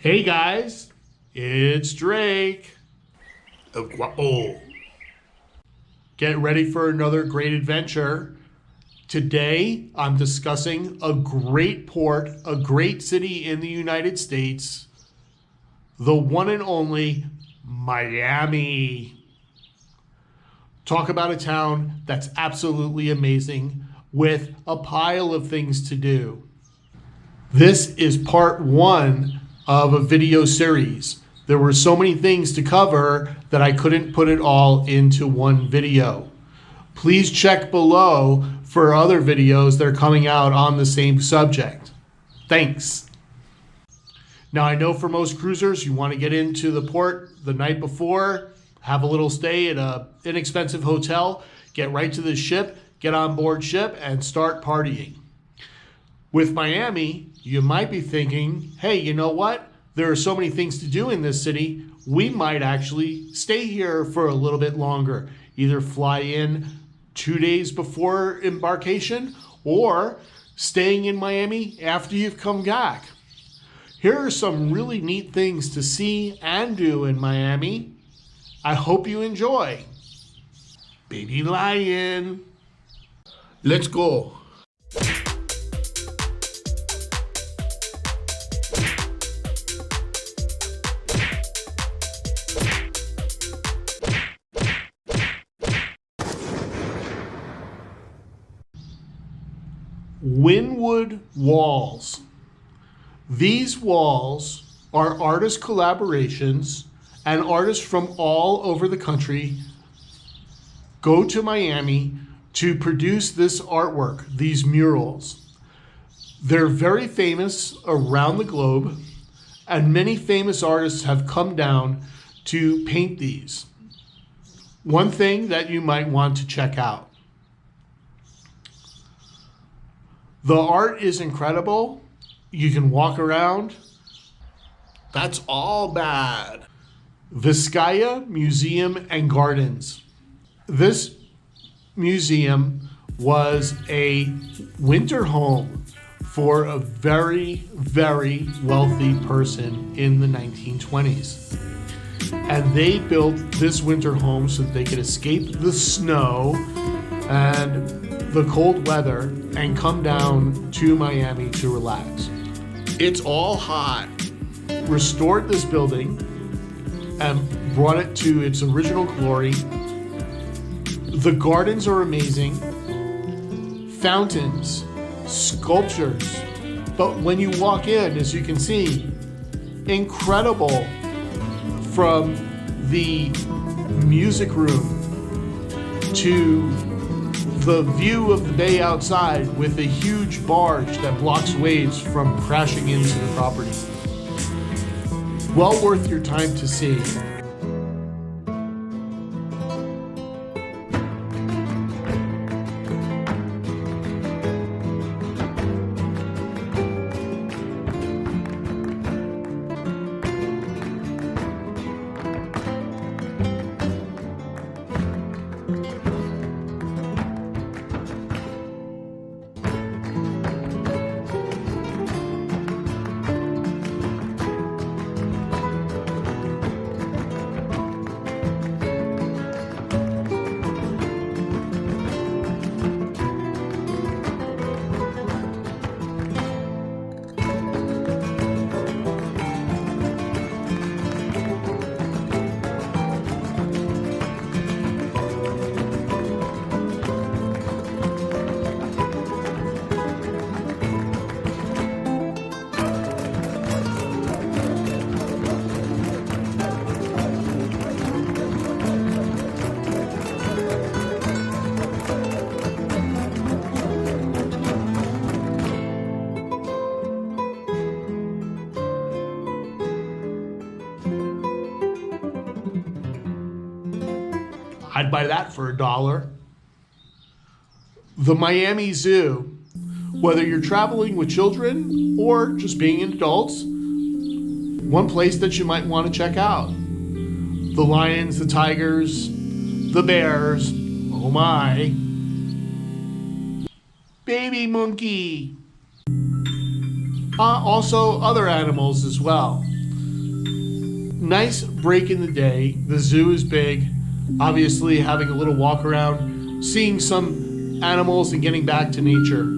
Hey guys, it's Drake. Oh, get ready for another great adventure. Today, I'm discussing a great port, a great city in the United States, the one and only Miami. Talk about a town that's absolutely amazing with a pile of things to do. This is part one of a video series. There were so many things to cover that I couldn't put it all into one video. Please check below for other videos that are coming out on the same subject. Thanks. Now I know for most cruisers, you want to get into the port the night before, have a little stay at an inexpensive hotel, get right to the ship, get on board ship, and start partying. With Miami, you might be thinking, hey, you know what? There are so many things to do in this city. We might actually stay here for a little bit longer. Either fly in 2 days before embarkation or staying in Miami after you've come back. Here are some really neat things to see and do in Miami. I hope you enjoy. Baby lion. Let's go. Wynwood walls. These walls are artist collaborations, and artists from all over the country go to Miami to produce this artwork, these murals. They're very famous around the globe, and many famous artists have come down to paint these. One thing that you might want to check out. The art is incredible. You can walk around. That's all bad. Vizcaya Museum and Gardens. This museum was a winter home for a very, very wealthy person in the 1920s. And they built this winter home so that they could escape the snow and the cold weather and come down to Miami to relax. It's all hot. Restored this building and brought it to its original glory. The gardens are amazing. Fountains, sculptures. But when you walk in, as you can see, incredible, from the music room to the view of the bay outside with a huge barge that blocks waves from crashing into the property. Well worth your time to see. I'd buy that for $1. The Miami Zoo. Whether you're traveling with children or just being adults, one place that you might want to check out. The lions, the tigers, the bears, oh my. Baby monkey. Also other animals as well. nice break in the day. The zoo is big. Obviously, having a little walk around, seeing some animals and getting back to nature.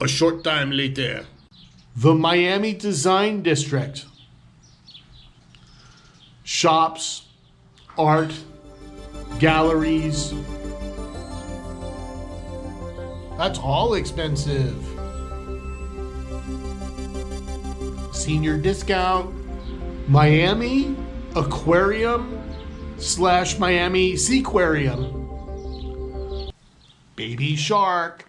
A short time later. The Miami Design District. Shops, art, galleries. That's all expensive. Senior discount. Miami Aquarium / Miami Seaquarium. Baby shark.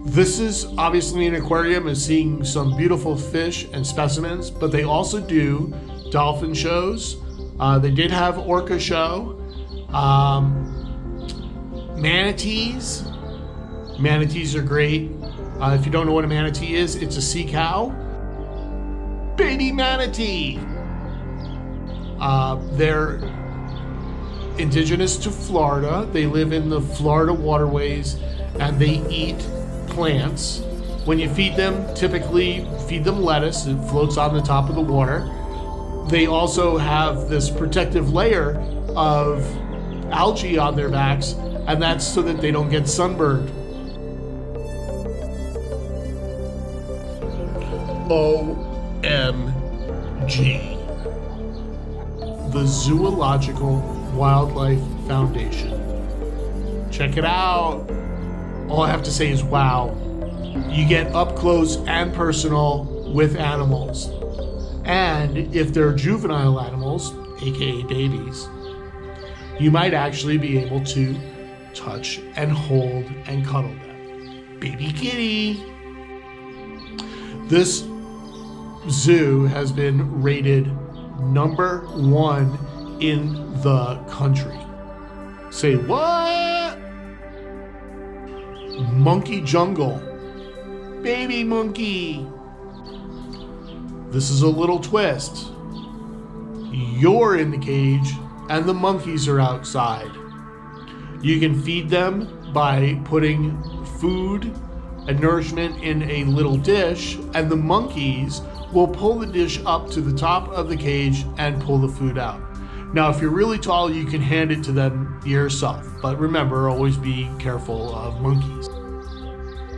This is obviously an aquarium and seeing some beautiful fish and specimens, but they also do dolphin shows. They did have orca show. Manatees. Manatees are great. If you don't know what a manatee is, it's a sea cow. Baby manatee. They're indigenous to Florida. They live in the Florida waterways and they eat plants. When you feed them, typically feed them lettuce. It floats on the top of the water. They also have this protective layer of algae on their backs, and that's so that they don't get sunburned. OMG. The Zoological Wildlife Foundation. Check it out. All I have to say is wow. You get up close and personal with animals. And if they're juvenile animals, aka babies, you might actually be able to touch and hold and cuddle them. Baby kitty. This zoo has been rated #1 in the country. Say what? Monkey jungle. Baby monkey. This is a little twist. You're in the cage and the monkeys are outside. You can feed them by putting food and nourishment in a little dish, and the monkeys will pull the dish up to the top of the cage and pull the food out. Now, if you're really tall, you can hand it to them yourself, but remember, always be careful of monkeys.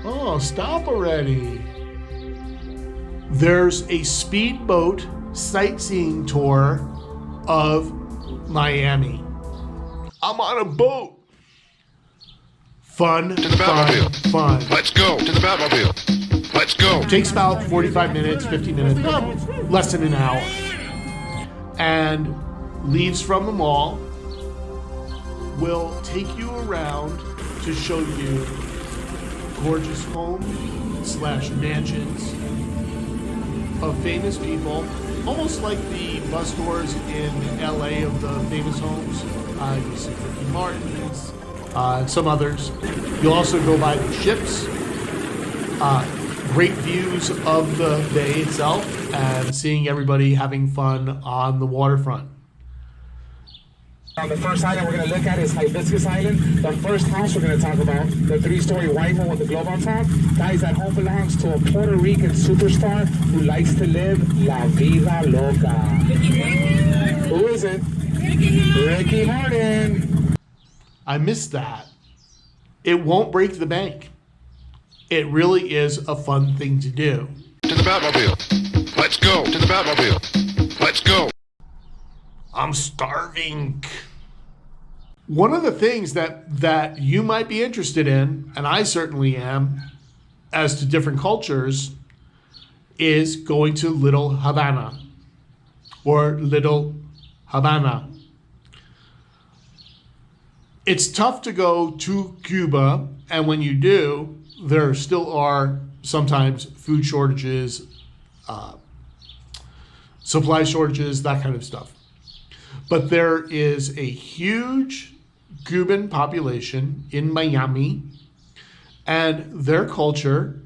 Oh, stop already. There's a speedboat sightseeing tour of Miami. I'm on a boat. Fun, to the Batmobile. fun. Let's go to the Batmobile. Let's go. It takes about 45 minutes, 50 minutes, less than an hour. And leaves from the mall will take you around to show you gorgeous homes / mansions of famous people, almost like the bus tours in LA of the famous homes. You see Ricky Martin's, and some others. You'll also go by the ships. Great views of the bay itself and seeing everybody having fun on the waterfront. The first island we're going to look at is Hibiscus Island. The first house we're going to talk about, the 3-story white one with the globe on top. Guys, that home belongs to a Puerto Rican superstar who likes to live la vida loca. Who is it? Ricky Martin. I missed that. It won't break the bank. It really is a fun thing to do. To the Batmobile. Let's go to the Batmobile. Let's go. I'm starving. One of the things that you might be interested in, and I certainly am, as to different cultures, is going to Little Havana or Little Havana. It's tough to go to Cuba, and when you do, there still are sometimes food shortages, supply shortages, that kind of stuff. But there is a huge Cuban population in Miami, and their culture,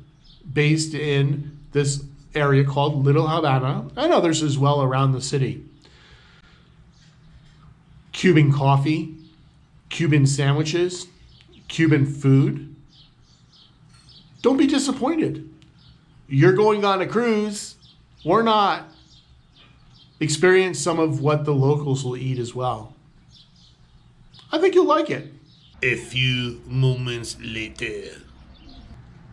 based in this area called Little Havana, and others as well around the city. Cuban coffee, Cuban sandwiches, Cuban food. Don't be disappointed. You're going on a cruise or not. Experience some of what the locals will eat as well. I think you'll like it. A few moments later.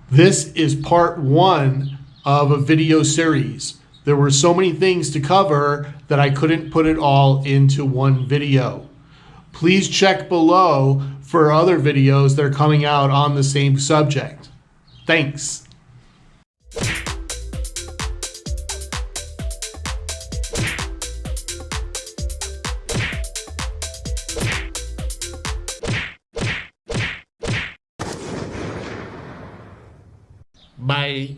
This is part 1 of a video series. There were so many things to cover that I couldn't put it all into one video. Please check below for other videos that are coming out on the same subject. Thanks. Bye.